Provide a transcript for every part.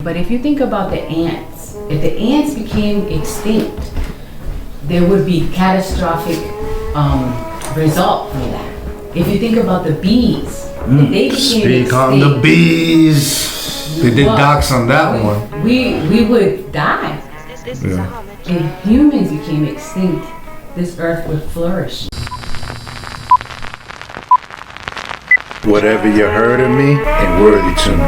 But if you think about the ants, if the ants became extinct, there would be catastrophic result from that. If you think about the bees, if they became Speak extinct, on the bees. They did docs on that one. We would die. Yeah. If humans became extinct, this earth would flourish. Whatever you heard of me ain't worthy to me.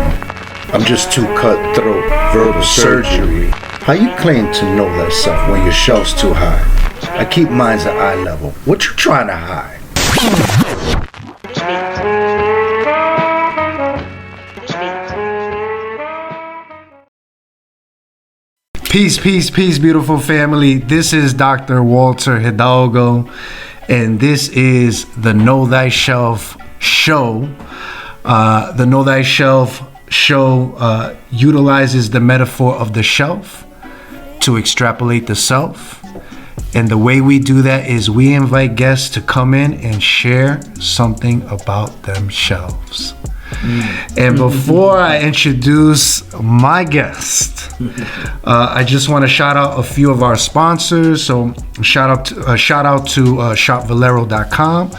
I'm just too cutthroat, verbal surgery. How you claim to know thyself when your shelf's too high? I keep mine's at eye level. What you trying to hide? Peace, peace, peace, beautiful family. This is Dr. Walter Hidalgo, and this is the Know Thyself Show. The Know Thyself Show utilizes the metaphor of the shelf to extrapolate the self. And the way we do that is we invite guests to come in and share something about themselves. And before I introduce my guest, I just want to shout out a few of our sponsors. So shout out to shopvalero.com.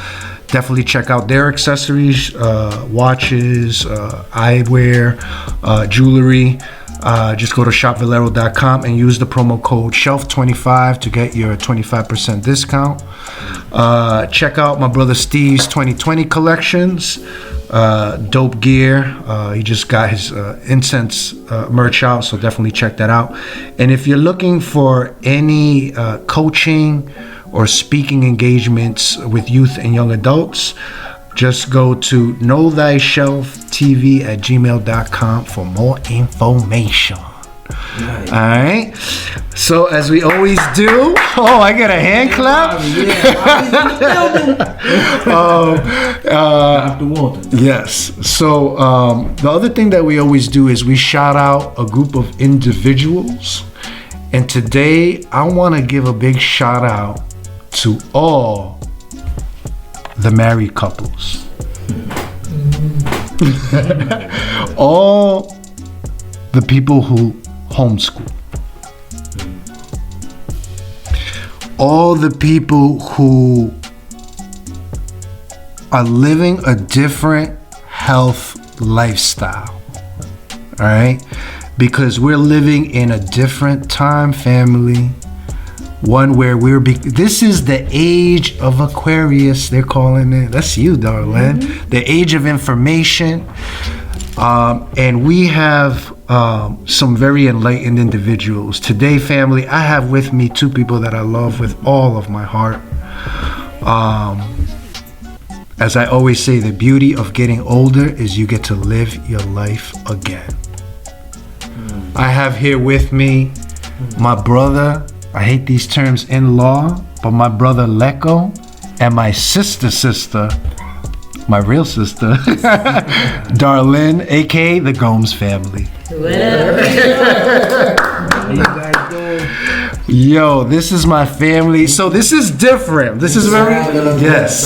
Definitely check out their accessories, watches, eyewear, jewelry. Just go to shopvalero.com and use the promo code SHELF25 to get your 25% discount. Check out my brother Steve's 2020 collections. Dope gear. He just got his incense merch out, so definitely check that out. And if you're looking for any coaching or speaking engagements with youth and young adults, just go to knowthyshelftv@gmail.com for more information. Nice. All right. So as we always do, I got a hand clap. Dr. Walter. Yes. So the other thing that we always do is we shout out a group of individuals, and today I want to give a big shout out to all the married couples. All the people who homeschool. All the people who are living a different health lifestyle. All right? Because we're living in a different time, family. One where this is the age of Aquarius, they're calling it. That's you, darling. Mm-hmm. The age of information. And we have some very enlightened individuals. Today, family, I have with me two people that I love with all of my heart. As I always say, the beauty of getting older is you get to live your life again. I have here with me my brother, I hate these terms in-law, but my brother Leko, and my sister, my real sister, Lyn, aka the Gomes family. Yo, this is my family. So this is different. This is very, yes.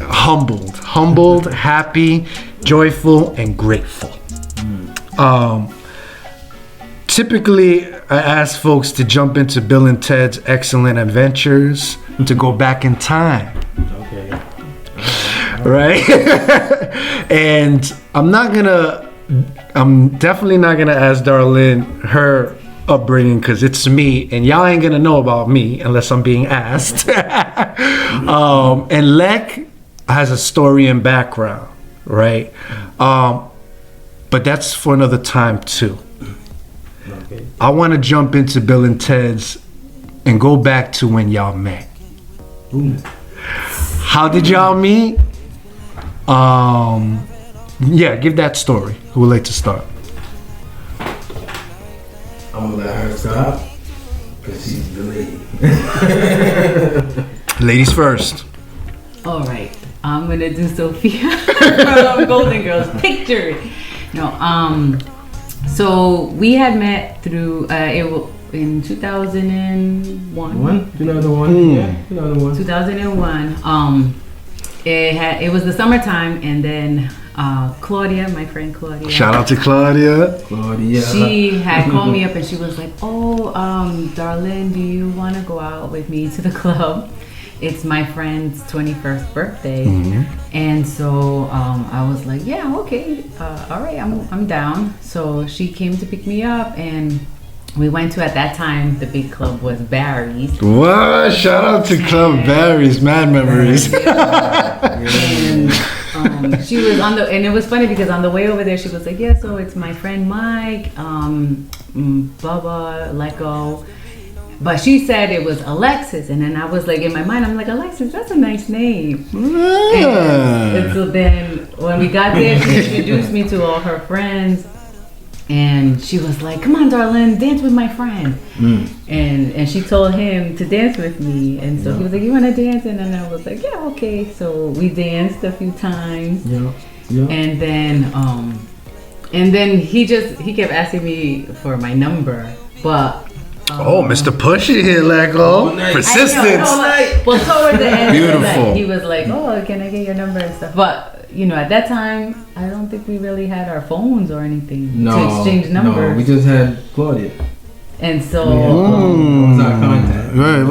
Humbled, happy, joyful, and grateful. Typically, I ask folks to jump into Bill and Ted's Excellent Adventures to go back in time. Okay. Right? And I'm definitely not gonna ask Darlene her upbringing because it's me, and y'all ain't gonna know about me unless I'm being asked. And Lek has a story and background, right? But that's for another time too. Okay. I want to jump into Bill and Ted's and go back to when y'all met. Ooh. How did y'all meet? Yeah, give that story. Who would like to start? I'm gonna let her start because she's the lady. Ladies first. All right, I'm gonna do Sophia Golden Girls picture. No, so we had met through in 2001. 2001. Yeah, 2001. 2001. It was the summertime, and then Claudia, my friend Claudia. Shout out to Claudia. Claudia. She had called me up and she was like, "Oh, Darlene, do you want to go out with me to the club? It's my friend's 21st birthday." And so I was like, "Yeah, okay, all right, I'm down." So she came to pick me up, and we went to, at that time, the big club was Barry's. What? Shout out to Club Barry's, mad memories. And she was on the, and it was funny because on the way over there, she was like, "Yeah, so it's my friend Mike, Bubba, Leko." But she said it was Alexis, and then I was like, in my mind, I'm like, Alexis, that's a nice name. And so then when we got there, she introduced me to all her friends, and she was like, "Come on, Darlene, dance with my friend." And she told him to dance with me, and so he was like, "You want to dance?" And then I was like, "Yeah, okay." So we danced a few times, and then he kept asking me for my number, but. Mr. Pushy here, Lego. Persistence. Well, toward the end, Beautiful. he was like, "Oh, can I get your number and stuff?" But at that time, I don't think we really had our phones or anything to exchange numbers. No, we just had Claudia. And so, it was our contact. Right.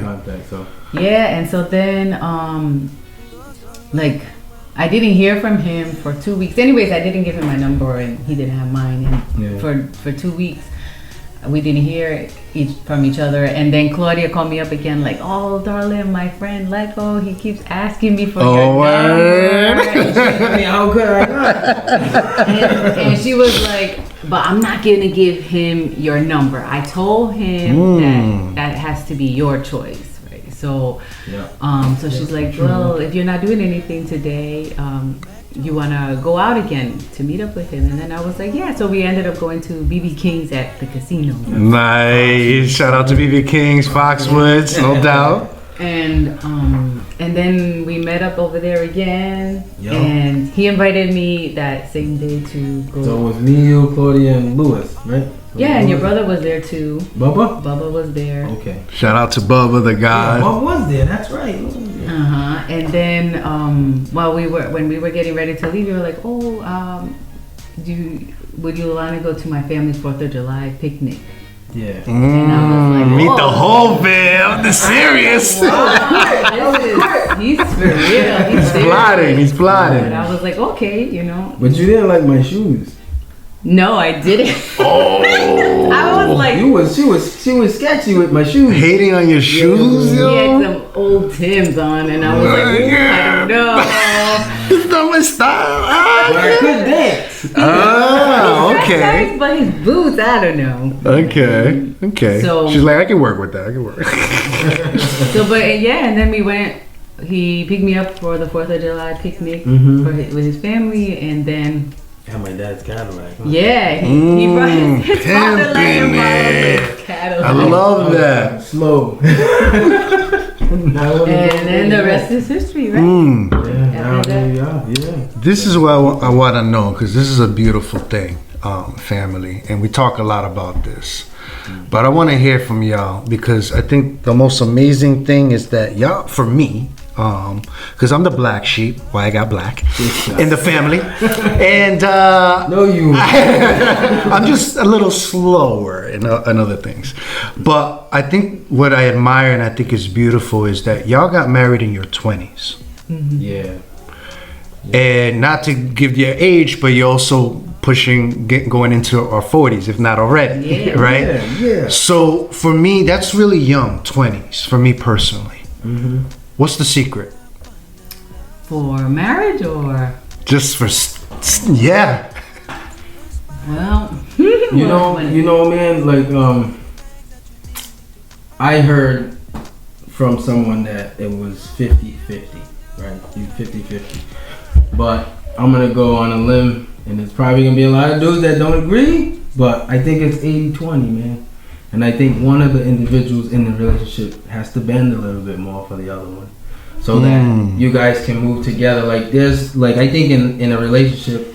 Contact, so. Yeah, and so then, I didn't hear from him for 2 weeks. Anyways, I didn't give him my number, and he didn't have mine. And for 2 weeks, we didn't hear from each other. And then Claudia called me up again, like, "Oh, darling, my friend Leko, he keeps asking me for your number." How could I not? And she was like, "But I'm not gonna give him your number. I told him that has to be your choice, right?" So, so she's like, "Well, if you're not doing anything today, you want to go out again to meet up with him?" And then I was like, "Yeah." So we ended up going to BB King's at the casino. Nice. Shout out to BB King's, Foxwoods, no doubt. And then we met up over there again, and he invited me that same day to go. So it was me, you, Claudia, and Louis, right? Yeah, and your brother was there too. Bubba? Bubba was there. Okay. Shout out to Bubba, the guy. Yeah, Bubba was there, that's right. And then when we were getting ready to leave, you were like, "Oh, would you want to go to my family's 4th of July picnic?" Yeah. And I was like, Meet the whole fam. The serious. He's for real. He's plotting. And I was like, okay, But you didn't like my shoes. No, I didn't. I was like, she was sketchy with my shoes. Hating on your shoes, he yo. had some old Timbs on, and I was like, I don't know. It's not my style. But I could dance. Okay. Nice, but his boots, I don't know. Okay. So she's like, I can work with that. And then we went. He picked me up for the 4th of July picnic with his family, and then. Yeah, my dad's Cadillac. Huh? Yeah, he brought his father let him borrow his Cadillac. I love that. Slow. And then the rest is history, right? This is what I want to know, because this is a beautiful thing, family, and we talk a lot about this. But I want to hear from y'all, because I think the most amazing thing is that y'all, for me, because I'm the black sheep, why I got black in the family, and no, you. I'm just a little slower in other things. But I think what I admire and I think is beautiful is that y'all got married in your 20s. Yeah. And not to give your age, but you're also going into our 40s, if not already, right? Yeah. So for me, that's really young, 20s, for me personally. What's the secret? For marriage or? Just for, yeah. Well, you know, man, like, I heard from someone that it was 50-50, right? 50-50. But I'm gonna go on a limb, and there's probably gonna be a lot of dudes that don't agree, but I think it's 80-20, man. And I think one of the individuals in the relationship has to bend a little bit more for the other one, so that you guys can move together. Like I think in a relationship,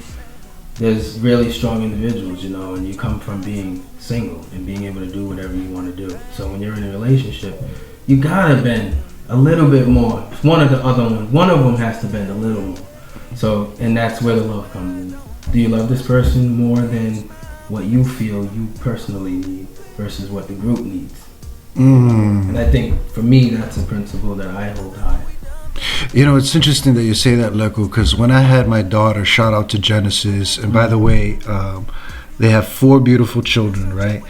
there's really strong individuals, and you come from being single and being able to do whatever you want to do. So when you're in a relationship, you gotta bend a little bit more. One of them has to bend a little more. So, and that's where the love comes in. Do you love this person more than what you feel you personally need versus what the group needs? And I think for me, that's a principle that I hold high. You know, it's interesting that you say that, Leku, because when I had my daughter, shout out to Genesis, and by the way, they have 4 beautiful children, right?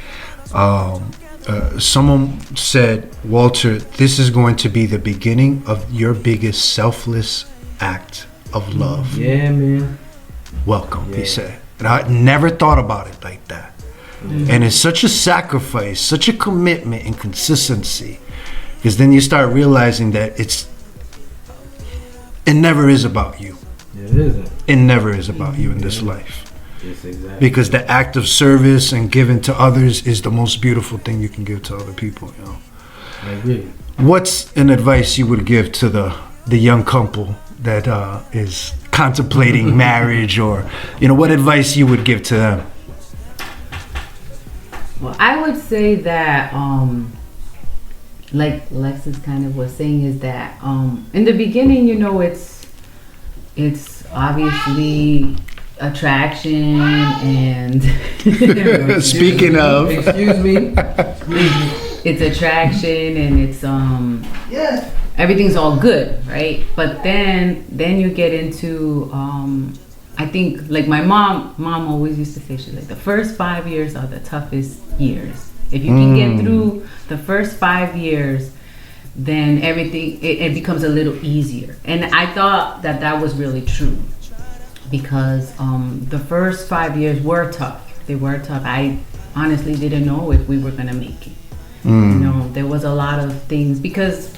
Someone said, Walter, this is going to be the beginning of your biggest selfless act of love. Yeah, man. Welcome, he said. And I never thought about it like that. And it's such a sacrifice, such a commitment and consistency, because then you start realizing that it never is about you. It isn't. It never is about you in this life. Yes, exactly. Because the act of service and giving to others is the most beautiful thing you can give to other people, you know. I agree. What's an advice you would give to the young couple that is contemplating marriage, or, you know, what advice you would give to them? Well, I would say that, like Alexis kind of was saying, is that in the beginning, you know, it's obviously attraction and Speaking of, Excuse me. it's attraction and it's everything's all good, right? But then you get into I think, like my mom always used to say, she's like, the first 5 years are the toughest years. If you can get through the first 5 years, then everything, it becomes a little easier. And I thought that was really true, because the first 5 years were tough. They were tough. I honestly didn't know if we were gonna make it. You know, there was a lot of things, because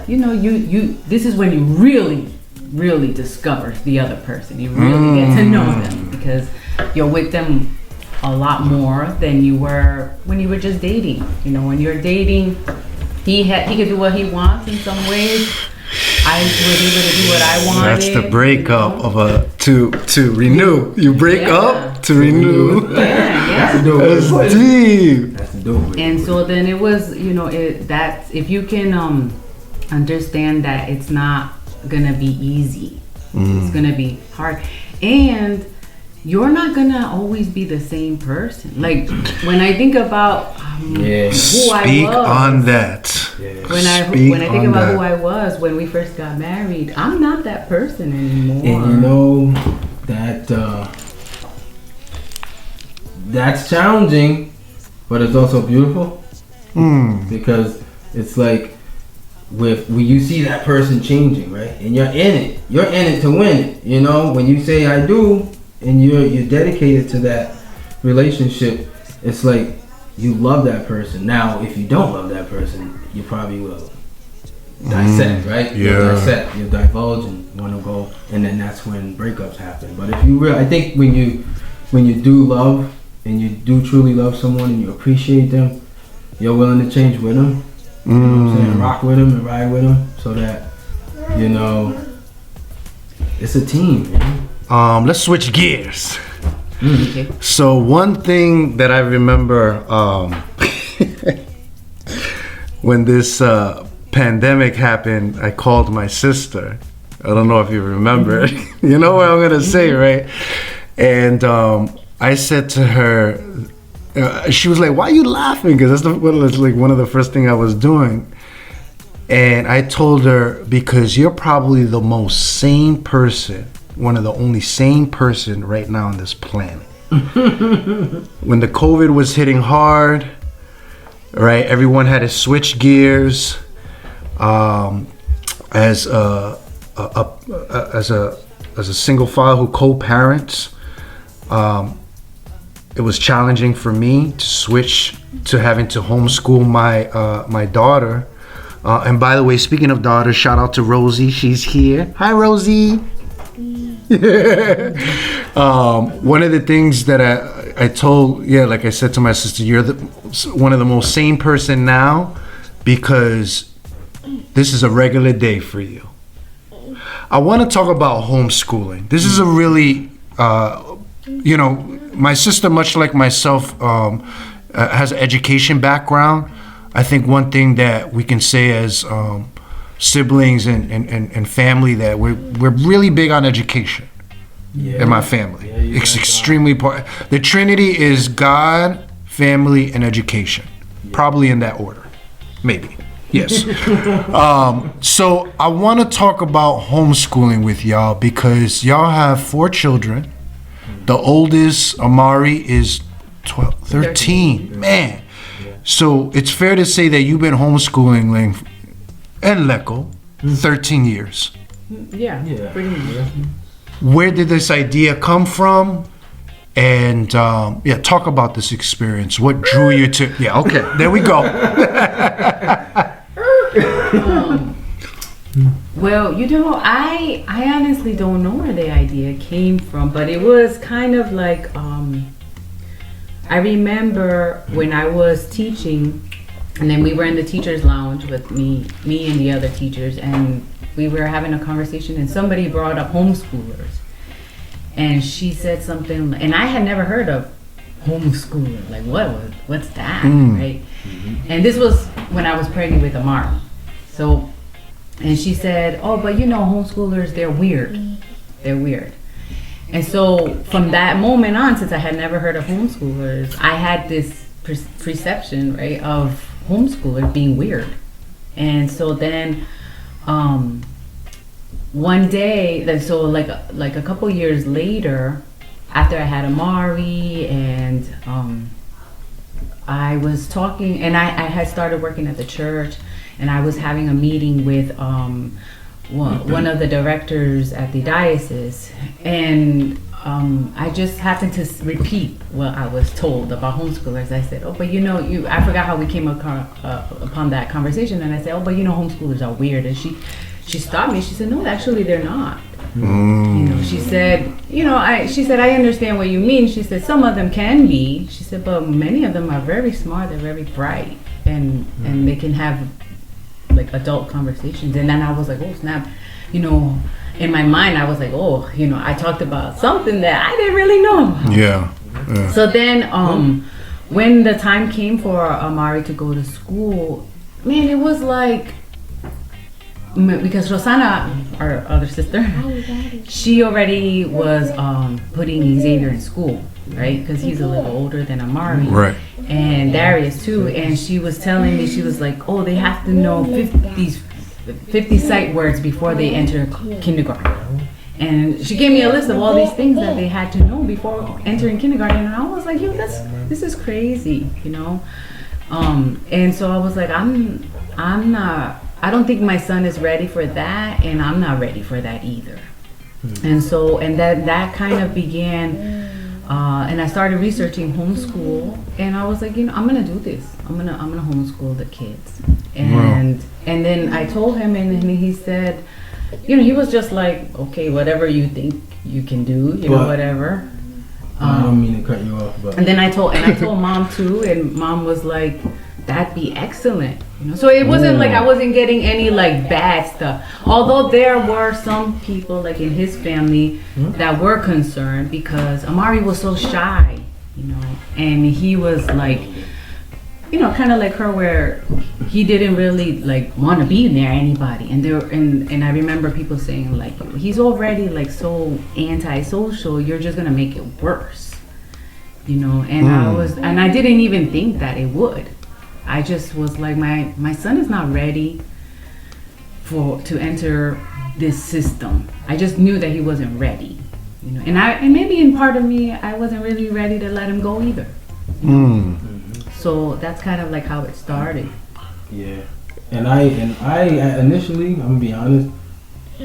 you know, you this is when you really discover the other person. You really get to know them, because you're with them a lot more than you were when you were just dating. You know, when you're dating, he could do what he wants in some ways. I was able to do what I wanted. that's the breakup, you know? to renew. You break up to renew. Yeah. That's deep. That's dope. And so then it was, you know, that's, if you can understand that it's not gonna be easy, it's gonna be hard, and you're not gonna always be the same person. Like when I think about who I was, Speak on that. when I think about who I was when we first got married, I'm not that person anymore. And you know that that's challenging, but it's also beautiful, because it's like when you see that person changing, right, and you're in it to win it. You know, when you say I do, and you're dedicated to that relationship, it's like you love that person. Now, if you don't love that person, you probably will dissect, right? You'll dissect, you'll divulge and want to go, and then that's when breakups happen. But if you I think when you do love, and you do truly love someone, and you appreciate them, you're willing to change with them. You know what I'm saying? Rock with them and ride with them, so that, you know, it's a team, man. Let's switch gears. Okay. So one thing that I remember when this pandemic happened, I called my sister. I don't know if you remember. You know what I'm gonna say, right? And I said to her, she was like, "Why are you laughing?" Because that's like one of the first thing I was doing. And I told her, because you're probably the most sane person, one of the only sane person right now on this planet. When the COVID was hitting hard, right? Everyone had to switch gears. As a single father who co-parents, it was challenging for me to switch to having to homeschool my daughter. And by the way, speaking of daughters, shout out to Rosie. She's here. Hi, Rosie. One of the things that I told, like I said to my sister, you're one of the most sane person now, because this is a regular day for you. I want to talk about homeschooling. This is a really, you know, my sister, much like myself, has an education background. I think one thing that we can say as siblings and family that we're really big on education in my family. It's extremely important. The Trinity is God, family, and education. Probably in that order. Maybe. Yes. So I want to talk about homeschooling with y'all because y'all have 4 children. The oldest, Amari, is 13. Man. So it's fair to say that you've been homeschooling Lyn and Leco 13 years. Yeah, pretty much. Where did this idea come from? And talk about this experience. What drew you to? Yeah, okay, there we go. Well, I honestly don't know where the idea came from, but it was kind of like I remember when I was teaching, and then we were in the teachers' lounge with me and the other teachers, and we were having a conversation, and somebody brought up homeschoolers. And she said something, and I had never heard of homeschooling. Like, what's that, right? And this was when I was pregnant with Amari. So, and she said, oh, but homeschoolers, they're weird. They're weird. And so from that moment on, since I had never heard of homeschoolers, I had this perception, right, of homeschoolers being weird. And so then, one day, so like a couple years later, after I had Amari, and I was talking, and I had started working at the church, and I was having a meeting with one of the directors at the diocese, and I just happened to repeat what I was told about homeschoolers. I said, oh, but I forgot how we came upon that conversation, and I said, oh, but homeschoolers are weird, and she stopped me. She said, no, actually they're not. She said, I understand what you mean. She said, some of them can be. She said, but many of them are very smart. They're very bright, and they can have like adult conversations. And then I was like, oh snap, in my mind I was like, oh, I talked about something that I didn't really know about. Yeah. So then when the time came for Amari to go to school, man, it was like, because Rosanna, our other sister, she already was putting Xavier in school, right? Because he's a little older than Amari. Right. And Darius too. And she was telling me, she was like, oh, they have to know 50 sight words before they enter kindergarten. And she gave me a list of all these things that they had to know before entering kindergarten. And I was like, yo, this is crazy, And so I was like, I don't think my son is ready for that, and I'm not ready for that either. And so, and that kind of began, and I started researching homeschool, and I was like, I'm gonna do this. I'm gonna homeschool the kids. And then I told him, and he said, he was just like, okay, whatever you think you can do, whatever. I don't mean to cut you off, but. And then I told mom too, and mom was like, that'd be excellent. So it wasn't like I wasn't getting any like bad stuff. Although there were some people like in his family that were concerned because Amari was so shy, and he was like, kind of like her, where he didn't really like want to be near anybody. And I remember people saying like, he's already like so antisocial. You're just gonna make it worse, And I didn't even think that it would. I just was like, my son is not ready to enter this system. I just knew that he wasn't ready, and maybe in part of me, I wasn't really ready to let him go either. So that's kind of like how it started. Yeah, and I initially, I'm gonna be honest,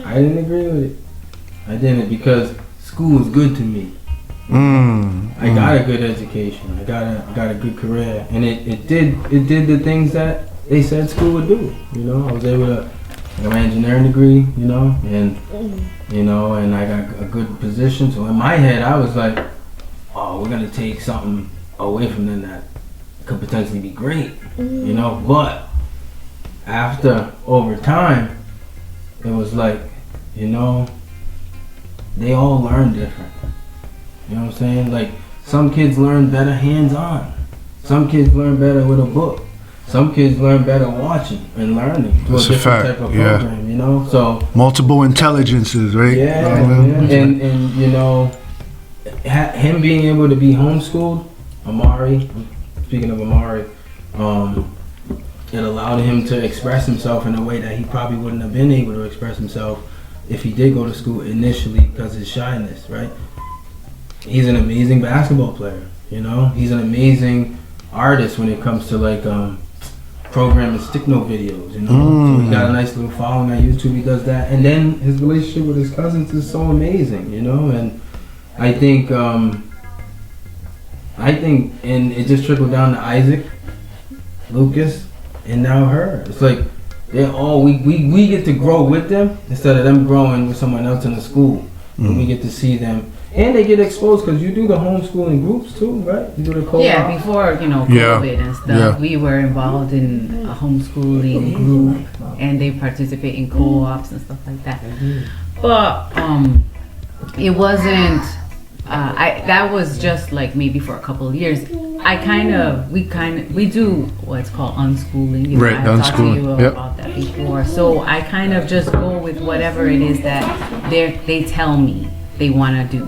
I didn't agree with it. I didn't, because school was good to me. I got a good education. I got a good career, and it did the things that they said school would do. I was able to get my engineering degree, and I got a good position. So in my head, I was like, oh, we're gonna take something away from them that could potentially be great, But over time, it was like, they all learn different. You know what I'm saying? Like, some kids learn better hands-on. Some kids learn better with a book. some kids learn better watching and learning through That's a a different fact, type of yeah. program, you know. So Multiple intelligences, right? yeah, and you know, him being able to be homeschooled, Amari. Speaking of Amari, it allowed him to express himself in a way that he probably wouldn't have been able to express himself if he did go to school initially because of his shyness, right? He's an amazing basketball player, you know. He's an amazing artist when it comes to like programming stick note videos, you know. So he got a nice little following on YouTube. He does that, and then his relationship with his cousins is so amazing, you know. And I think, and it just trickled down to Isaac, Lucas, and now her. It's like they're all we get to grow with them instead of them growing with someone else in the school, and we get to see them. And they get exposed because you do the homeschooling groups too, right? You do the co-op. Yeah, before COVID and stuff, we were involved in a homeschooling group, and they participate in co-ops and stuff like that. But it wasn't. That was just like maybe for a couple of years. We do what's called unschooling. You know, Right, I talked to you unschooling, yep. about that before. So I kind of just go with whatever it is that they tell me they want to do.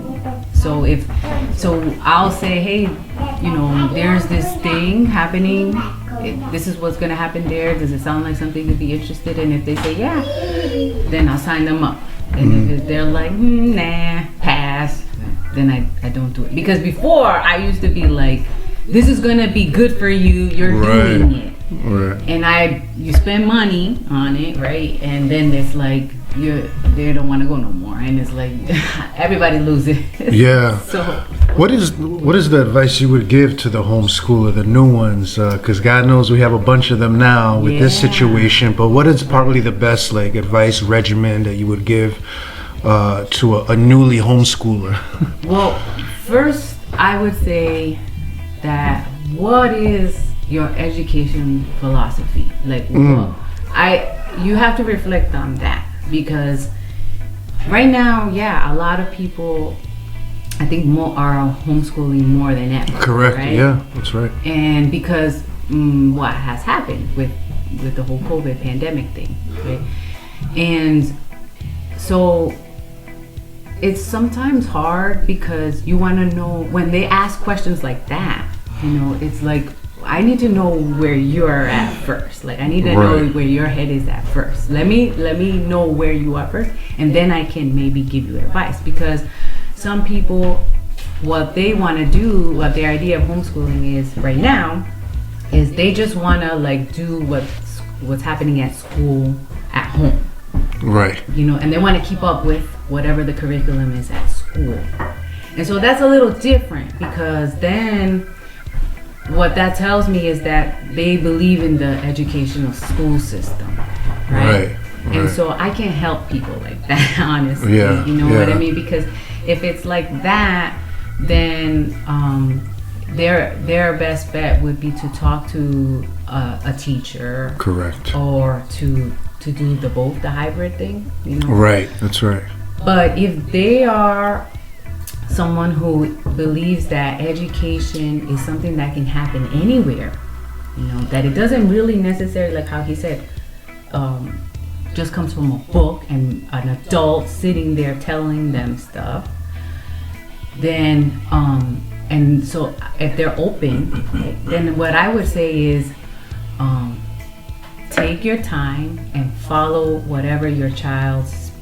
So I'll say, hey, you know, there's this thing happening. This is what's gonna happen there. Does it sound like something you'd be interested in? If they say yeah, then I'll sign them up. And if they're like, nah, pass, then I don't do it. Because before I used to be like, this is gonna be good for you. You're doing it. Right. And you spend money on it, right? And then it's like they don't want to go no more, and it's like everybody loses. Yeah. So what is the advice you would give to the homeschooler, the new ones? Because God knows we have a bunch of them now with this situation. But what is probably the best like advice regimen that you would give to a newly homeschooler? Well, first I would say that what is your education philosophy? Like, you have to reflect on that, because right now, a lot of people, I think, are homeschooling more than ever. Correct. Right? Yeah, that's right. And because what has happened with the whole COVID pandemic thing, right? And so it's sometimes hard because you want to know when they ask questions like that. You know, it's like, I need to know where you're at first. Like, I need to know where your head is at first. Let me know where you are first, and then I can maybe give you advice. Because some people, what they want to do, what their idea of homeschooling is right now, is they just want to like do what's happening at school at home. Right. You know, and they want to keep up with whatever the curriculum is at school. And so that's a little different, because then what that tells me is that they believe in the educational school system, right? And so I can't help people like that, honestly. Yeah, you know what I mean? Because if it's like that, then their best bet would be to talk to a teacher. Correct. Or to do both the hybrid thing, you know? Right, that's right. But if they are someone who believes that education is something that can happen anywhere, you know, that it doesn't really necessarily, like how he said, just comes from a book and an adult sitting there telling them stuff, then and so if they're open, then what I would say is take your time and follow whatever your child's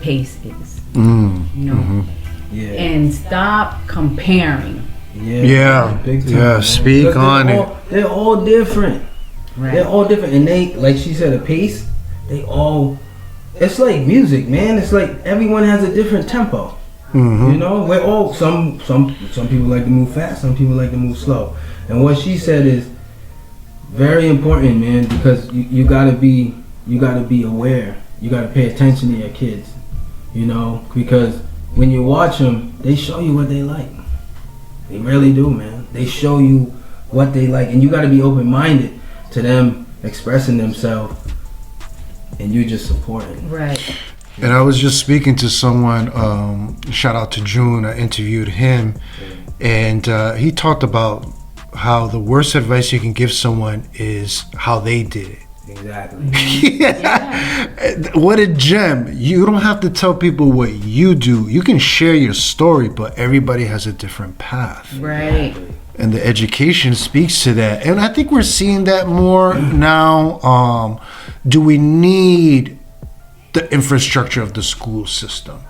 pace is. You know, and stop comparing. Speak on it. They're all different. Right. They're all different, and they, like she said, a pace. It's like music, man. It's like everyone has a different tempo. You know, we're all some people like to move fast, some people like to move slow. And what she said is very important, man, because you gotta be aware. You gotta pay attention to your kids. You know, because when you watch them, they show you what they like. They really do, man. They show you what they like, and you got to be open-minded to them expressing themselves, and you just support it. Right. And I was just speaking to someone, shout out to June, I interviewed him, and he talked about how the worst advice you can give someone is how they did it. Exactly. What a gem. You don't have to tell people what you do. You can share your story, but everybody has a different path. Right. And the education speaks to that. And I think we're seeing that more now. Do we need the infrastructure of the school system?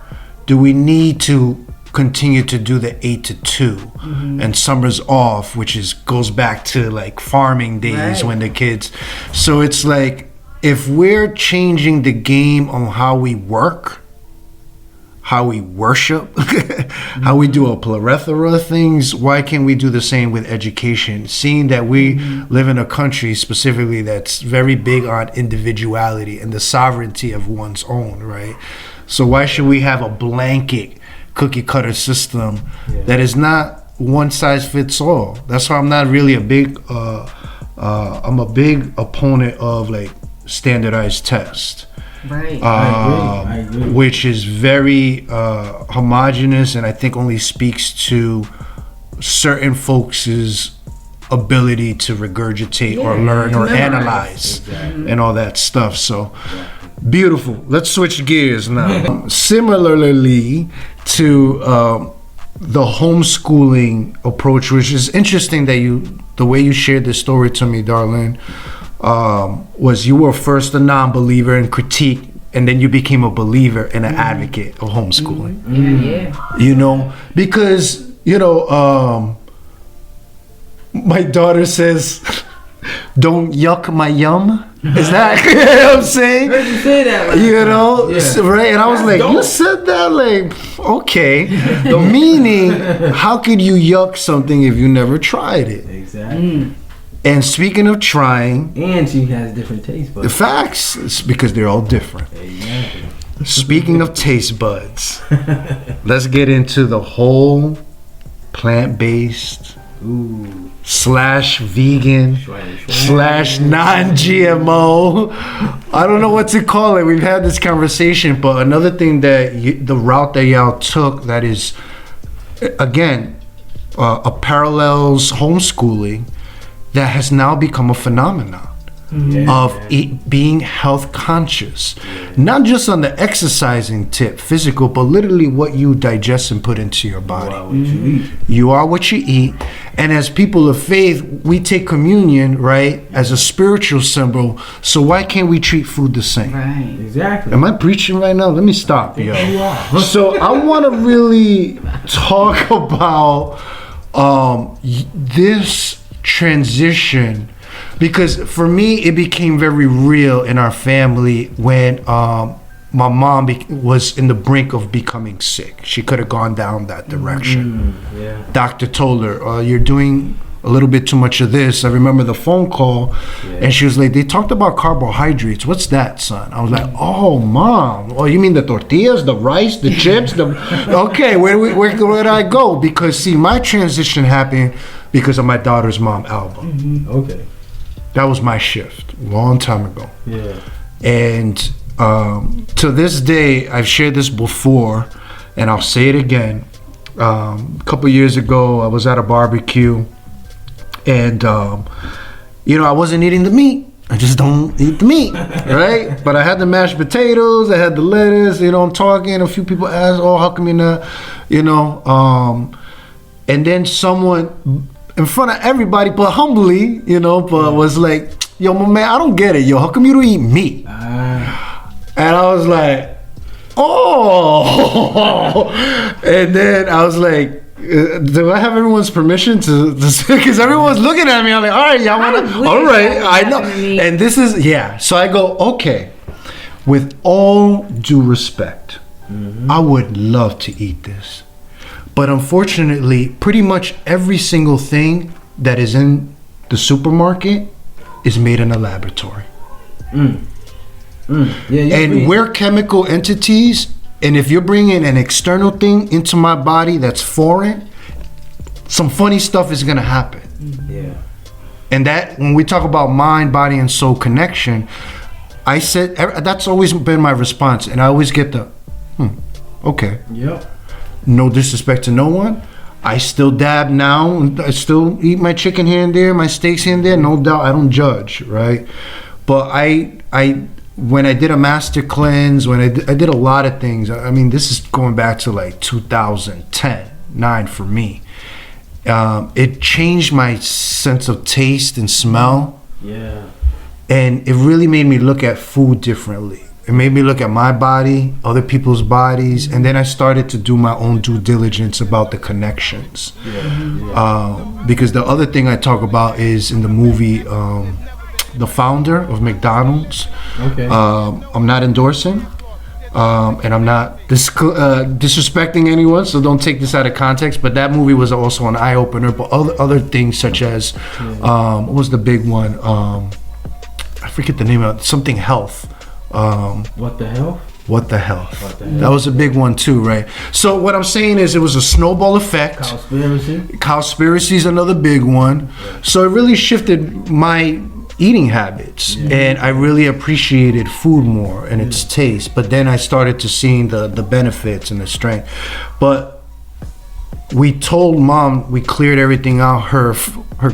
Do we need to continue to do the 8 to 2 and summers off, which goes back to like farming days when the kids. So it's like, if we're changing the game on how we work, how we worship, how we do a plethora of things, why can't we do the same with education? Seeing that we live in a country specifically that's very big on individuality and the sovereignty of one's own, right? So why should we have a blanket cookie cutter system that is not one size fits all? That's why I'm not really a big I'm a big opponent of like standardized tests. Right. I agree. Which is very homogenous, and I think only speaks to certain folks' ability to regurgitate or learn or analyze and all that stuff. So beautiful. Let's switch gears now. Similarly to the homeschooling approach, which is interesting that the way you shared this story to me, Darlene, was you were first a non-believer and critique, and then you became a believer and an advocate of homeschooling. Yeah. You know, because, my daughter says, don't yuck my yum. Is that, you know what I'm saying? I heard you say that. Right? And I was like, you said that? Like, okay. Meaning, how could you yuck something if you never tried it? Exactly. And speaking of trying, And she has different taste buds. the facts, it's because they're all different. Exactly. Speaking of taste buds, let's get into the whole plant-based Ooh. / vegan / non-GMO. I don't know what to call it. We've had this conversation, but another thing that the route that y'all took that is, again, a parallels homeschooling that has now become a phenomenon of being health conscious. Not just on the exercising tip, physical, but literally what you digest and put into your body. You are what you eat. And as people of faith, we take communion, right, as a spiritual symbol. So why can't we treat food the same? Right. Exactly. Am I preaching right now? Let me stop, yo. So I want to really talk about this transition, because for me it became very real in our family when my mom was in the brink of becoming sick. She could have gone down that direction. Doctor told her, you're doing a little bit too much of this. I remember the phone call and she was like, they talked about carbohydrates. What's that, son? I was like, oh, mom. Oh, you mean the tortillas, the rice, the chips? Okay, where did I go? Because see, my transition happened because of my daughter's mom, Alba. Okay. That was my shift a long time ago. Yeah. And to this day, I've shared this before, and I'll say it again. A couple years ago, I was at a barbecue, and I wasn't eating the meat. I just don't eat the meat, right? But I had the mashed potatoes, I had the lettuce. I'm talking. A few people asked, "Oh, how come you're not?" And then someone in front of everybody, but humbly, but was like, "Yo, my man, I don't get it. Yo, how come you don't eat meat?" And I was like, "Oh." And then I was like, do I have everyone's permission to because everyone's looking at me. I'm like, all right, y'all want to, all right, I know. And this is, so I go, okay, with all due respect, I would love to eat this. But unfortunately, pretty much every single thing that is in the supermarket is made in a laboratory. And we're chemical entities. And if you're bringing an external thing into my body that's foreign, some funny stuff is gonna happen. Yeah. And that, when we talk about mind, body, and soul connection, I said that's always been my response, and I always get the, okay. Yep. No disrespect to no one. I still dab now. I still eat my chicken here and there, my steaks here and there. No doubt, I don't judge, right? But when I did a master cleanse, when I did a lot of things. I mean, this is going back to like 2010, 9 for me. It changed my sense of taste and smell. Yeah. And it really made me look at food differently. It made me look at my body, other people's bodies, and then I started to do my own due diligence about the connections. Because the other thing I talk about is in the movie, the founder of McDonald's. Okay. I'm not endorsing, and I'm not disrespecting anyone, so don't take this out of context. But that movie was also an eye opener. But other things such as, what was the big one? I forget the name of it. Something health. What the hell? What the hell? That was a big one too, right? So what I'm saying is it was a snowball effect. Cowspiracy is another big one. So it really shifted my eating habits, and I really appreciated food more and its taste. But then I started to see the benefits and the strength. But we told Mom, we cleared everything out, her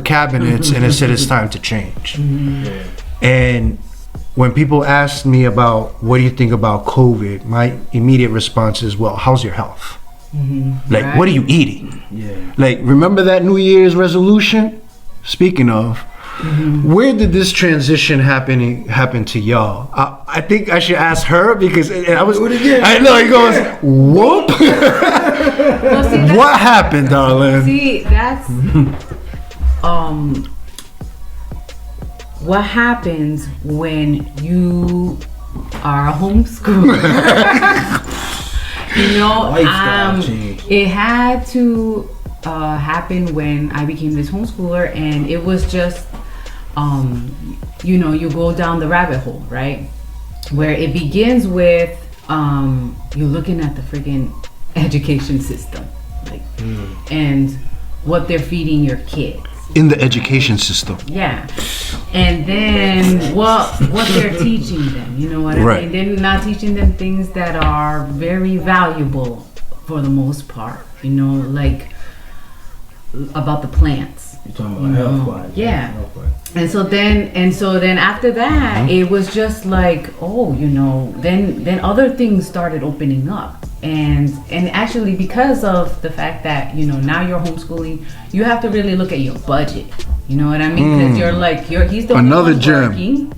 cabinets, and it said it's time to change. And when people ask me about what do you think about COVID, my immediate response is, well, how's your health? Like, what are you eating? Like, remember that New Year's resolution? Speaking of, where did this transition happen to y'all? I think I should ask her, because I was. I know, he goes, whoop. Well, see, what happened, darling? See, that's what happens when you are a homeschooler. You know, it had to happen when I became this homeschooler, and it was just, you know, you go down the rabbit hole, right? Where it begins with you're looking at the freaking education system, like, and what they're feeding your kids. In the education system. Yeah. And then what they're teaching them, you know what I mean? They're not teaching them things that are very valuable for the most part, you know, like about the plants. You're talking about health-wise. Yeah. And so then after that, it was just like, oh, you know, then other things started opening up. And actually, because of the fact that, you know, now you're homeschooling, you have to really look at your budget. You know what I mean? Because you're like, he's the only one working.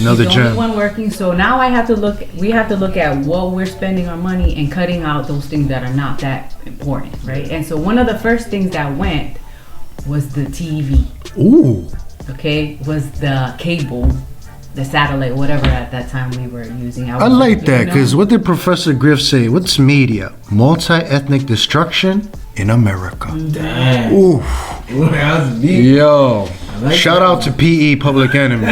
Another gem. Only one working. So now we have to look at what we're spending our money and cutting out those things that are not that important, right? And so one of the first things that went was the TV. Ooh. Okay, was the cable, the satellite, whatever at that time we were using. I like that, because what did Professor Griff say? What's media? Multi-ethnic destruction in America. Damn. Oof. That was deep. Yo. Shout out to PE, Public Enemy.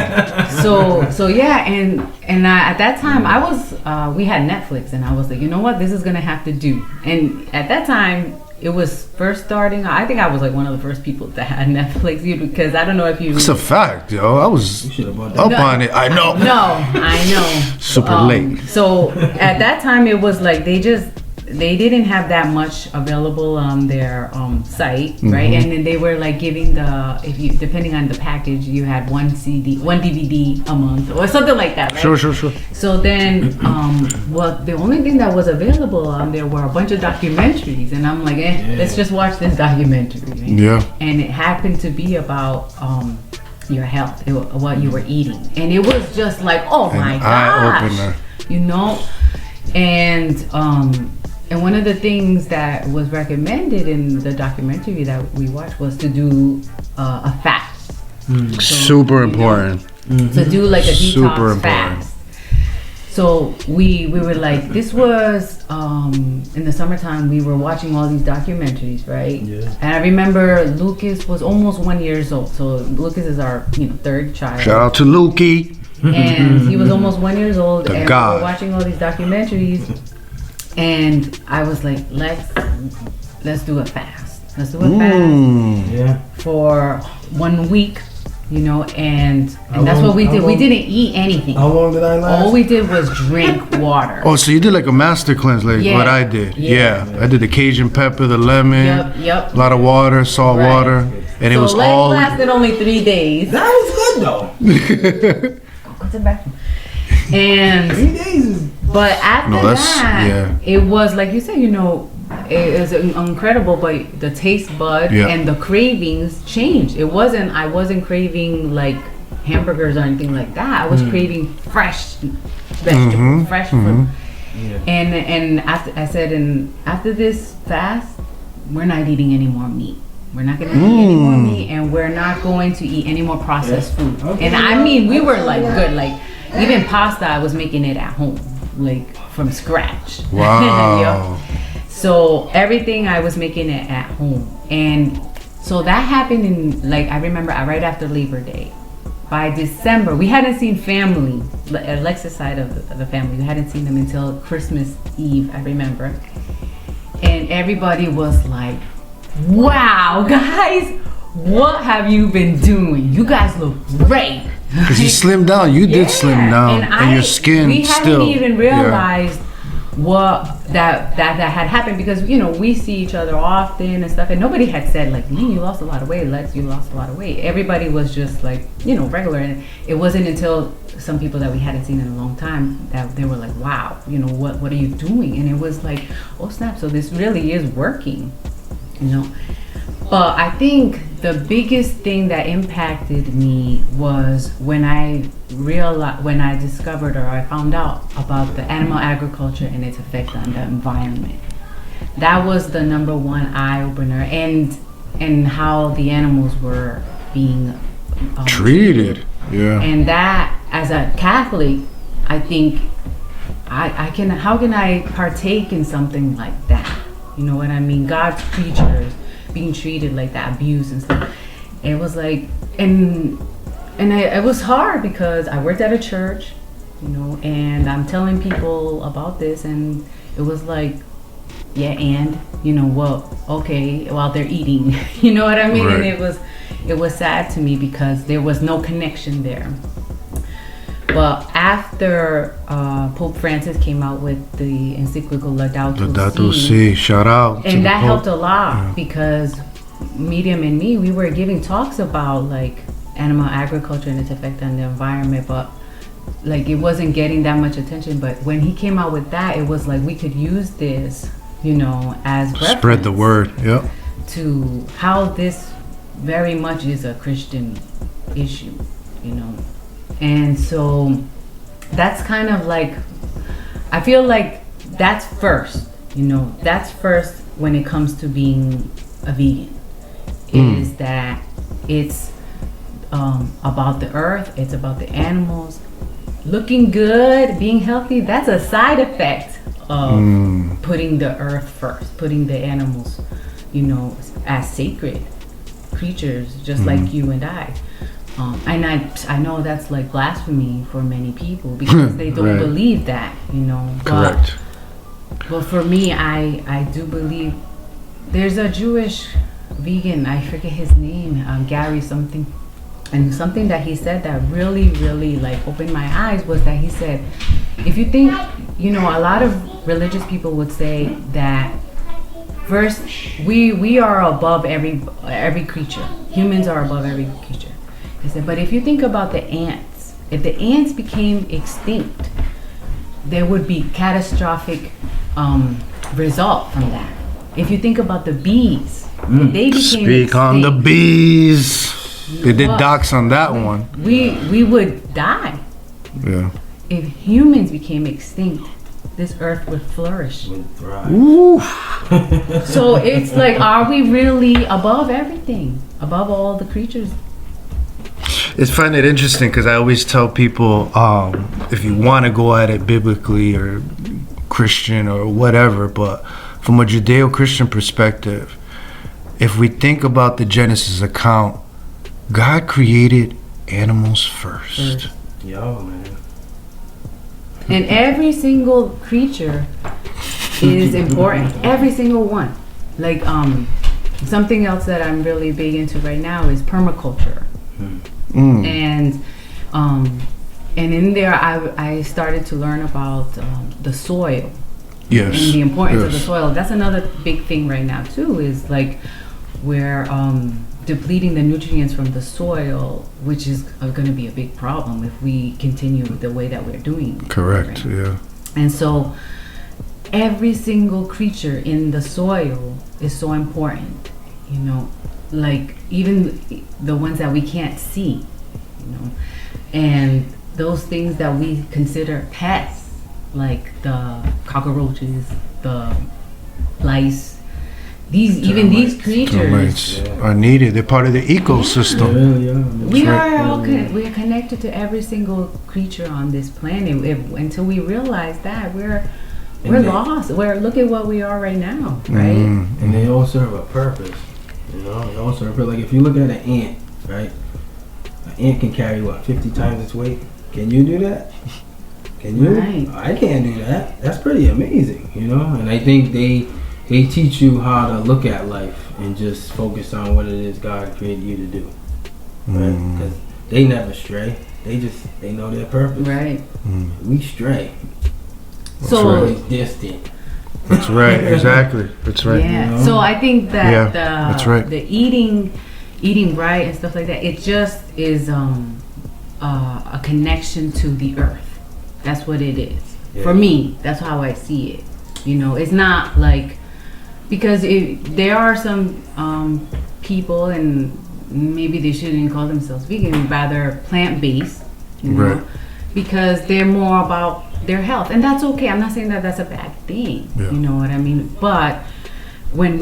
So yeah, and at that time I was we had Netflix, and I was like, you know what, this is gonna have to do. And at that time it was first starting. I think I was like one of the first people that had Netflix, because I don't know if you. It's a fact, yo. I was up on it. I know. No, I know. Super late. So at that time it was like they didn't have that much available on their site, right? And then they were like giving depending on the package, you had one DVD a month or something like that, right? Sure. So then, the only thing that was available on there were a bunch of documentaries, and I'm like, let's just watch this documentary. Right? Yeah. And it happened to be about your health, what you were eating, and it was just like, oh my gosh, you know, and one of the things that was recommended in the documentary that we watched was to do a fast. So, super important. To do like a detox fast. So we were like, this was in the summertime, we were watching all these documentaries, right? Yeah. And I remember Lucas was almost 1 year old. So Lucas is our third child. Shout out to Lukey. And he was almost 1 year old, and we were watching all these documentaries. And I was like, let's do a fast. Let's do a fast for 1 week. you know, and that's what we did. We didn't eat anything. How long did I last? All we did was drink water. Oh, so you did like a master cleanse, like Yeah. what I did. Yeah. I did the Cajun pepper, the lemon, Yep. a lot of water, salt Right. water, and it So was Lex all. lasted only 3 days. That was good though. Go to the bathroom. And 3 days is. but after No, that's- that, yeah. it was like you said, you know, it was incredible. But the taste bud Yeah. and the cravings changed. I wasn't craving like hamburgers or anything like that. I was craving fresh vegetables, fresh fruit. Yeah. And after I said, and after this fast, we're not eating any more meat. We're not gonna eat any more meat, and we're not going to eat any more processed food. Okay. And I mean, we were like good, like even pasta. I was making it at home, like from scratch. Wow. Yep. So everything I was making it at home, and so that happened in like I remember right after Labor Day. By December, we hadn't seen family, Alexis side of the family. We hadn't seen them until Christmas Eve, I remember. And everybody was like, wow, guys, what have you been doing? You guys look great. Because you slimmed down. You did slim down. And your skin we still. hadn't even realized what that had happened, because you know we see each other often and stuff, and nobody had said like, you lost a lot of weight, Lex, you lost a lot of weight. Everybody was just like, you know, regular. And it wasn't until some people that we hadn't seen in a long time that they were like, wow, you know, what are you doing? And it was like, oh snap, so this really is working, you know. But I think the biggest thing that impacted me was when I discovered, or I found out about the animal agriculture and its effect on the environment. That was the number one eye opener, and how the animals were being treated. Yeah. And that, as a Catholic, I think how can I partake in something like that? You know what I mean? God's creatures being treated like that, abuse and stuff. It was like, and it was hard because I worked at a church, you know, and I'm telling people about this, and it was like, yeah, and you know, well, okay, while they're eating, you know what I mean? Right. And it was sad to me because there was no connection there. But after Pope Francis came out with the encyclical Laudato Si, shout out. and that helped a lot, because Medium and me, we were giving talks about like animal agriculture and its effect on the environment, but like it wasn't getting that much attention. But when he came out with that, it was like we could use this, you know, as spread the word. Yep. To how this very much is a Christian issue, you know. And so that's kind of like, I feel like that's first, you know, that's first when it comes to being a vegan, is that it's about the earth, it's about the animals. Looking good, being healthy, that's a side effect of putting the earth first, putting the animals, you know, as sacred creatures, just like you and I. And I know that's like blasphemy for many people because they don't Right. believe that, you know. Correct. But for me, I do believe there's a Jewish vegan, I forget his name, Gary something. And something that he said that really, really like opened my eyes was that he said, if you think, you know, a lot of religious people would say that first, we are above every creature. Humans are above every creature. He said, but if you think about the ants, if the ants became extinct, there would be catastrophic result from that. If you think about the bees, if they became Speak extinct, on the bees. They did docs on that one. we would die. Yeah. If humans became extinct, this earth would flourish. Ooh. So it's like, are we really above everything? Above all the creatures? I find it interesting because I always tell people, if you want to go at it biblically or Christian or whatever, but from a Judeo-Christian perspective, if we think about the Genesis account, God created animals first. Yo, man. And every single creature is important. Every single one. Like something else that I'm really big into right now is permaculture. And in there, I started to learn about the soil. Yes. And the importance of the soil. That's another big thing right now too. Is like we're depleting the nutrients from the soil, which is going to be a big problem if we continue the way that we're doing. Correct. Right? Yeah. And so, every single creature in the soil is so important. You know, like even the ones that we can't see. You know, and those things that we consider pests, like the cockroaches, the lice, these creatures Termites are needed. They're part of the ecosystem. we are connected to every single creature on this planet. Until we realize that we're lost. Look at what we are right now, right? And they all serve a purpose. You know, they all serve a purpose. Like if you look at an ant, right? An ant can carry 50 times its weight. Can you do that? Can you? Right. I can't do that. That's pretty amazing, you know. And I think they teach you how to look at life and just focus on what it is God created you to do, right? Because they never stray. They know their purpose. Right. We stray. So It's distant. That's right. Exactly. That's right. yeah. You know? So I think that that's right. the eating right and stuff like that, it just is a connection to the earth. That's what it is. Yeah. For me, that's how I see it. You know, it's not like, because there are some people, and maybe they shouldn't call themselves vegan, rather plant-based, you know, Right. because they're more about their health, and that's okay. I'm not saying that that's a bad thing. Yeah. You know what I mean? But when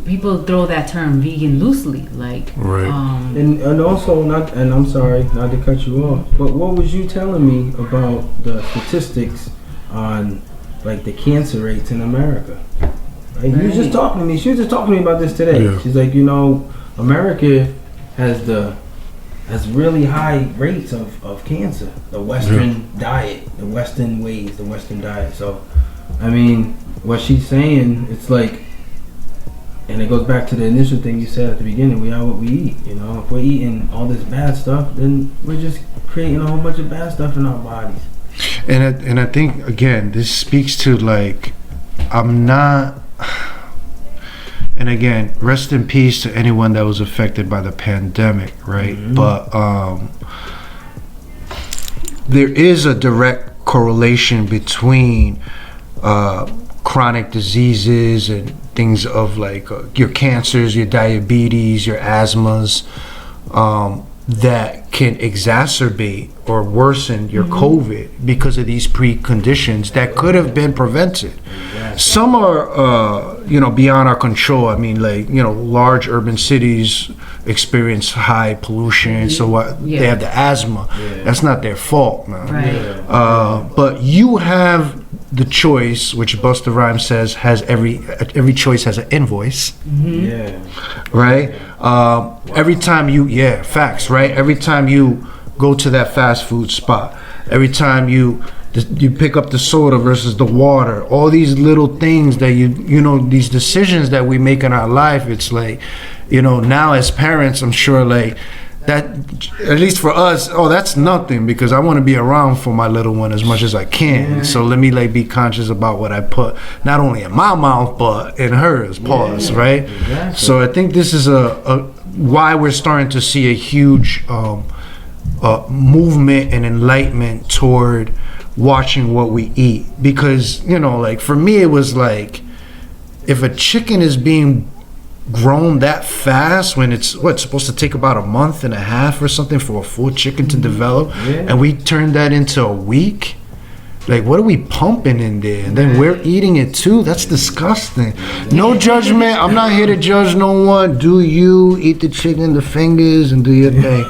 people throw that term vegan loosely, like Right. And also I'm sorry not to cut you off, but what was you telling me about the statistics on like the cancer rates in America? Right? You was just talking to me. She was just talking to me about this today. Yeah. She's like, you know, America has really high rates of cancer. The Western diet, the Western ways, the Western diet. So, I mean, what she's saying, it's like, and it goes back to the initial thing you said at the beginning. We are what we eat. You know, if we're eating all this bad stuff, then we're just creating a whole bunch of bad stuff in our bodies. And I think again, this speaks to like, I'm not. And again, rest in peace to anyone that was affected by the pandemic, right? But there is a direct correlation between chronic diseases and things of like your cancers, your diabetes, your asthmas, that can exacerbate or worsen your COVID because of these preconditions that could have been prevented. Some are, beyond our control. I mean, like, large urban cities experience high pollution, so they have the asthma. That's not their fault, man. right. But you have the choice, which Busta Rhymes says has every choice has an invoice. Yeah. Right? Every time facts, right? Every time you go to that fast food spot, every time you pick up the soda versus the water, all these little things that these decisions that we make in our life, it's like, now as parents, I'm sure like that, at least for us, that's nothing, because I want to be around for my little one as much as I can. So let me like be conscious about what I put not only in my mouth but in hers. Pause. Right. Exactly. So I think this is why we're starting to see a huge movement and enlightenment toward watching what we eat, because like for me it was like, if a chicken is being grown that fast when it's supposed to take about a month and a half or something for a full chicken to develop, and we turn that into a week, like what are we pumping in there? And then we're eating it too. That's disgusting. No judgment. I'm not here to judge no one. Do you eat the chicken, the fingers, and do your thing.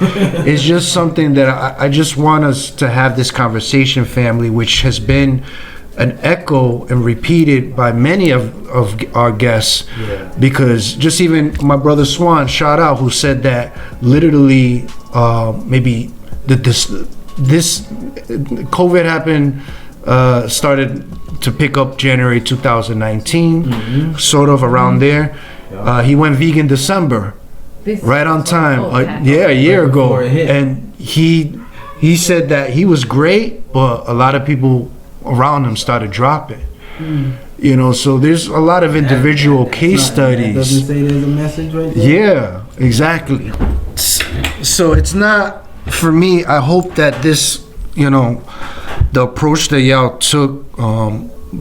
It's just something that I just want us to have this conversation, family, which has been an echo and repeated by many of our guests, because just even my brother Swan, shout out, who said that literally maybe this COVID happened, started to pick up January 2019, sort of around there. He went vegan December, right on time. Okay. Yeah, a year Right ago. before it hit. And he said that he was great, but a lot of people around him started dropping. You know, so there's a lot of individual case That doesn't studies. say there's a message right there. Yeah, exactly. So it's not, for me, I hope that this, you know, the approach that y'all took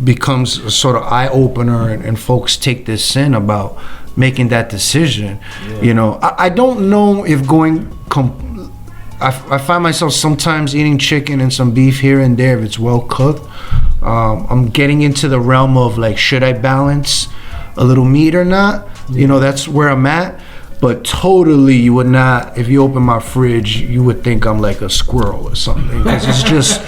becomes a sort of eye-opener, and folks take this in about making that decision. You know, I don't know if going I find myself sometimes eating chicken and some beef here and there if it's well cooked. I'm getting into the realm of like, should I balance a little meat or not? You know, that's where I'm at. But totally, you would not, if you open my fridge, you would think I'm like a squirrel or something. Because it's just,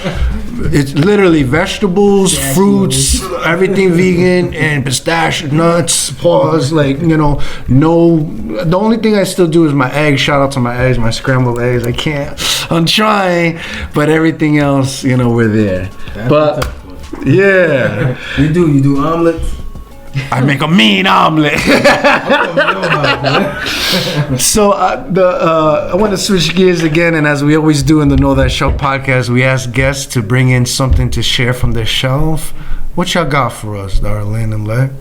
it's literally vegetables, fruits, everything vegan, and pistachio nuts, pause, like, you know, no, the only thing I still do is my eggs. Shout out to my eggs, my scrambled eggs. I'm trying, but everything else, you know, we're there. But, yeah. You do omelets. I make a mean omelet. So I want to switch gears again, and as we always do in the Know That Show podcast, we ask guests to bring in something to share from their shelf. What y'all got for us, Lyn and Lex?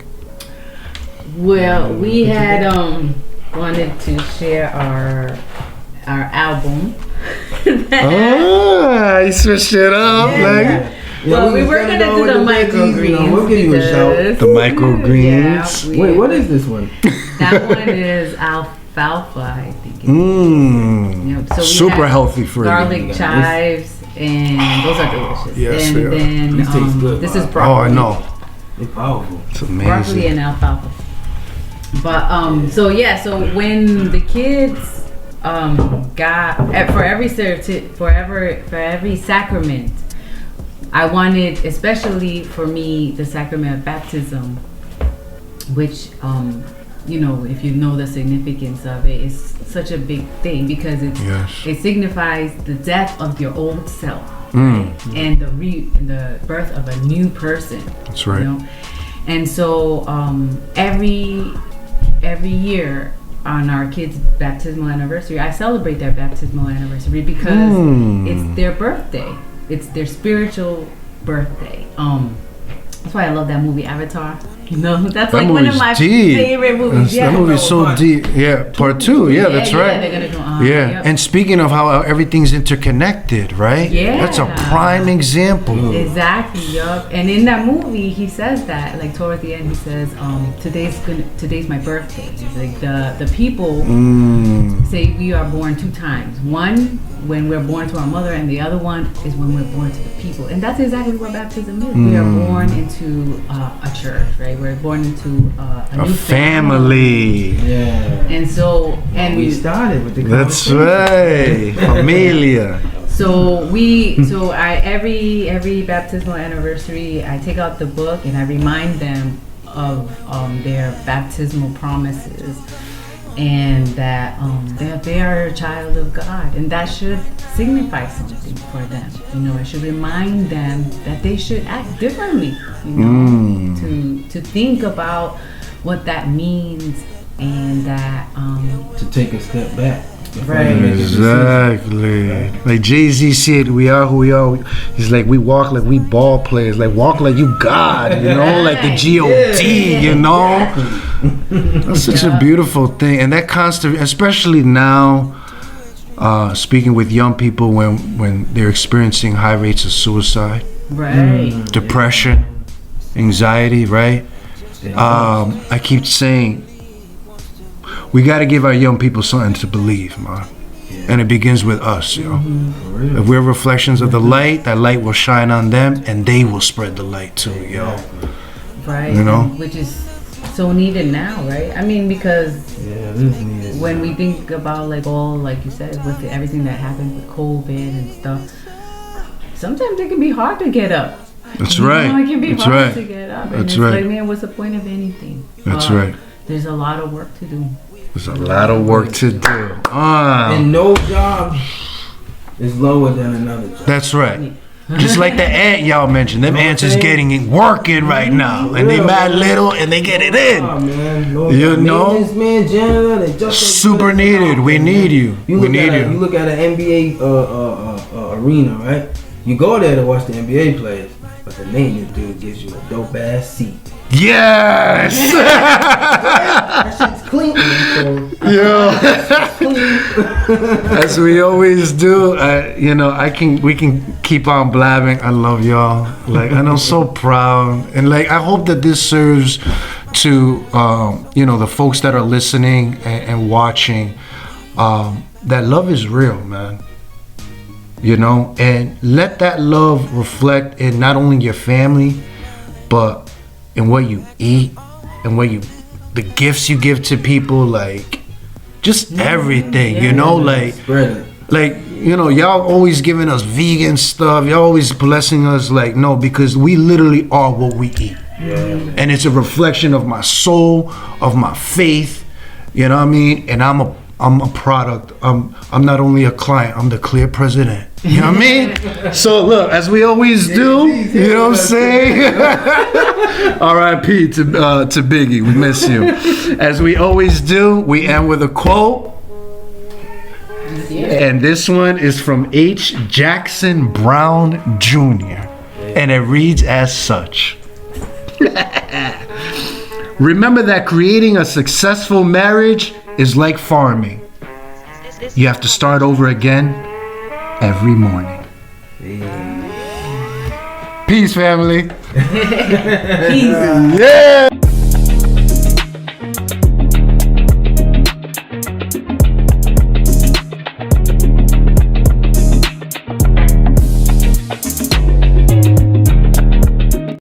Well, we had wanted to share our album. You switched it up, like. Well, we were gonna do the microgreens. We'll give you a shout. The microgreens. Yeah, Wait, what is this one? That one is alfalfa, I think. You know, so we Super have healthy for garlic you. chives, and those are delicious. Yes, and they are. then These taste good. this is Oh, broccoli. I know. They're powerful. It's Broccoli amazing. and alfalfa. But so when the kids got for every sacrament, I wanted, especially for me, the sacrament of baptism, which you know, if you know the significance of it, it's such a big thing because it signifies the death of your old self and the birth of a new person. That's right. You know? And so every year on our kids' baptismal anniversary, I celebrate their baptismal anniversary because it's their birthday. It's their spiritual birthday. That's why I love that movie Avatar. You know, that's like one of my favorite movies. That movie's so deep. Yeah, part 2. Yeah, that's right. They're gonna go, Yep. And speaking of how everything's interconnected, right? Yeah. That's a prime example. Exactly. Yup. And in that movie, he says that, like toward the end, he says, "Today's my birthday." Like the people say we are born 2 times. One when we're born to our mother, and the other one is when we're born to the people. And that's exactly what baptism is. We are born into a church, right? We're born into a new family. Yeah. And so, and we started with the That's right. Familia. So I every baptismal anniversary, I take out the book and I remind them of their baptismal promises, and that they are a child of God, and that should signify something for them. You know, it should remind them that they should act differently. You know, to think about what that means, and that to take a step back. Right. Exactly. Like Jay-Z said, we are who we are. He's like, we walk like we ball players. Like, walk like you God, you know? Like the G-O-D, you know? That's such a beautiful thing. And that constant, especially now, speaking with young people when they're experiencing high rates of suicide. right. Depression, anxiety, right? I keep saying, we got to give our young people something to believe, man. And it begins with us, yo. If we're reflections of the light, that light will shine on them, and they will spread the light too, yo. Right. You know? Which is so needed now, right? I mean, because Yeah, this is needed. when we think about like you said, with everything that happened with COVID and stuff, sometimes it can be hard to get up. That's You right. know, it can be That's hard right. to get up. And That's it's right. like, man, what's the point of anything? That's But right. There's a lot of work to do. There's a lot of work to do. And no job is lower than another job. That's right. Just like the ant y'all mentioned. Them ants is getting it working right now. And they mad little and they get it in. Oh, man. You know? Man, janitor, they just Super needed. We need you. We need You you. look at an NBA arena, right? You go there to watch the NBA players, but the maintenance dude gives you a dope ass seat. Yes! That shit's clean. As we always do, we can keep on blabbing. I love y'all. Like, and I'm so proud. And like, I hope that this serves to, the folks that are listening and watching, that love is real, man. And let that love reflect in not only your family, but in what you eat and the gifts you give to people, like just everything, y'all always giving us vegan stuff, y'all always blessing us, like, no, because we literally are what we eat. And it's a reflection of my soul, of my faith, you know what I mean? And I'm a product. I'm not only a client, I'm the clear president. You know what I mean? So look, as we always do, you know what I'm saying? R.I.P. to Biggie, we miss you. As we always do, we end with a quote. And this one is from H. Jackson Brown Jr. And it reads as such. Remember that creating a successful marriage is like farming. You have to start over again every morning. Peace, family. Peace. Yeah.